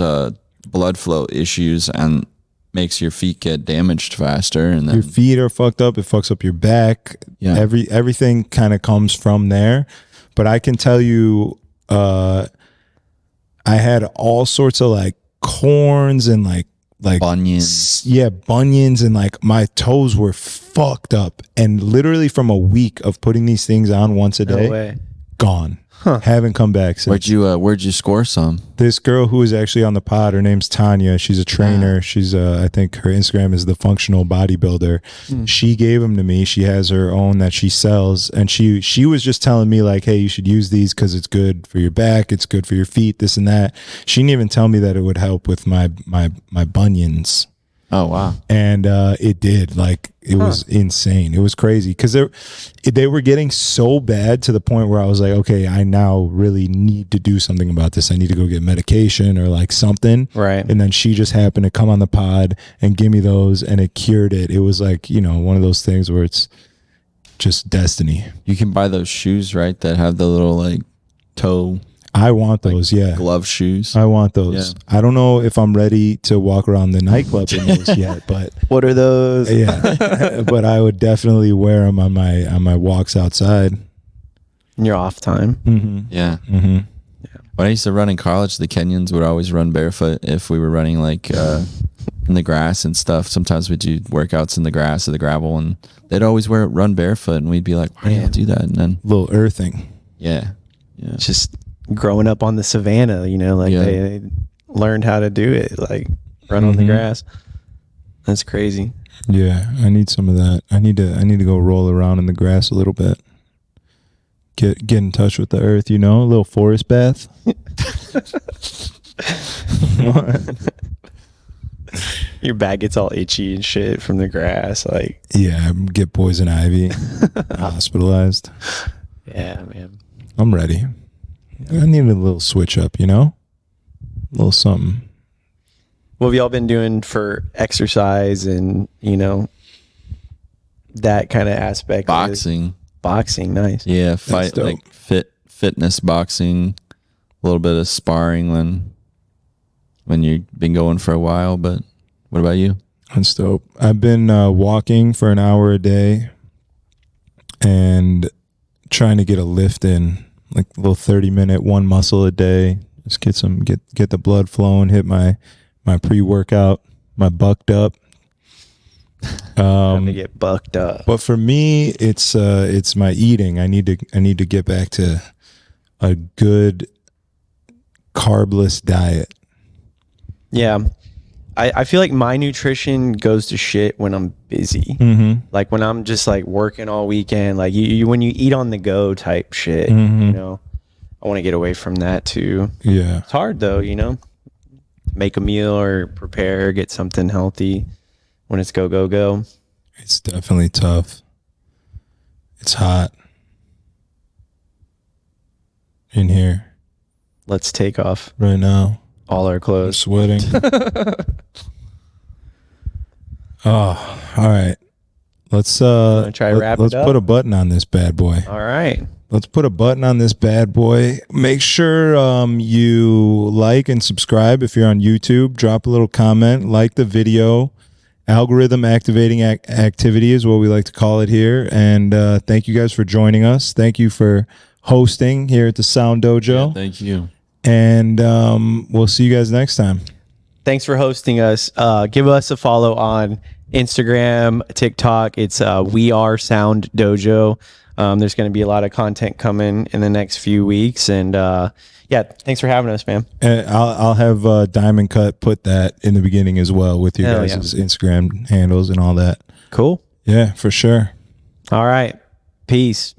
blood flow issues and makes your feet get damaged faster. And then Your feet are fucked up. It fucks up your back. Yeah. Everything kind of comes from there. But I can tell you, I had all sorts of like corns and like bunions. bunions, and like my toes were fucked up. And literally from a week of putting these things on once a day, No way. gone. Haven't come back since. Where'd you score some? This girl who is actually on the pod, her name's Tanya. She's a trainer. She's I think her Instagram is the Functional Bodybuilder. She gave them to me. She has her own that she sells, and she was just telling me like, hey, you should use these because it's good for your back, it's good for your feet, this and that. She didn't even tell me that it would help with my bunions. Oh, wow. And it did. Like, it was insane. It was crazy because they were getting so bad to the point where I was like, okay, I now really need to do something about this. I need to go get medication or like something. Right. And then she just happened to come on the pod and give me those, and it cured it. It was like, one of those things where it's just destiny. You can buy those shoes, right, that have the little like toe I want those. Yeah. glove shoes. I want those. Yeah. I don't know if I'm ready to walk around the nightclub in those yet, but What are those? yeah, but I would definitely wear them on my walks outside. In your off time. Yeah. When I used to run in college, the Kenyans would always run barefoot if we were running like in the grass and stuff. Sometimes we'd do workouts in the grass or the gravel, and they'd always run barefoot, and we'd be like, why do y'all do that? And then A little earthing. yeah. Just growing up on the savannah, like Yeah. they learned how to do it, like run on the grass. That's crazy. Yeah, I need some of that. I need to go roll around in the grass a little bit. Get in touch with the earth, a little forest bath. Your back gets all itchy and shit from the grass. Like, Yeah, get poison ivy. Hospitalized. yeah, man. I'm ready. I need a little switch up, a little something. What have y'all been doing for exercise and, that kind of aspect? Boxing. Boxing, nice. Yeah, fight dope. like fitness boxing, a little bit of sparring when you've been going for a while. But what about you? That's dope. I've been walking for an hour a day and trying to get a lift in, like a little 30-minute one muscle a day. Just get the blood flowing, hit my pre-workout, my bucked up. Time to get bucked up. But for me, it's my eating. I need to get back to a good carbless diet. Yeah. I feel like my nutrition goes to shit when I'm busy. Mm-hmm. Like when I'm just like working all weekend, like you when you eat on the go type shit, I want to get away from that too. Yeah. It's hard though, you know. Make a meal or prepare, get something healthy when it's go. It's definitely tough. It's hot in here Let's take off right now. all our I'm clothes. sweating. Oh, all right. Let's try to wrap it let's up? put a button on this bad boy. All right. Let's put a button on this bad boy. Make sure you like and subscribe if you're on YouTube. Drop a little comment, like the video. Algorithm activating activity is what we like to call it here. And thank you guys for joining us. Thank you for hosting here at the Sound Dojo. Yeah, thank you. And we'll see you guys next time. Thanks for hosting us. Give us a follow on Instagram, TikTok. It's We Are Sound Dojo. There's going to be a lot of content coming in the next few weeks. And yeah, thanks for having us, man. And I'll have Diamond Cut put that in the beginning as well with you Hell guys' Instagram handles and all that. Cool. Yeah, for sure. All right. Peace.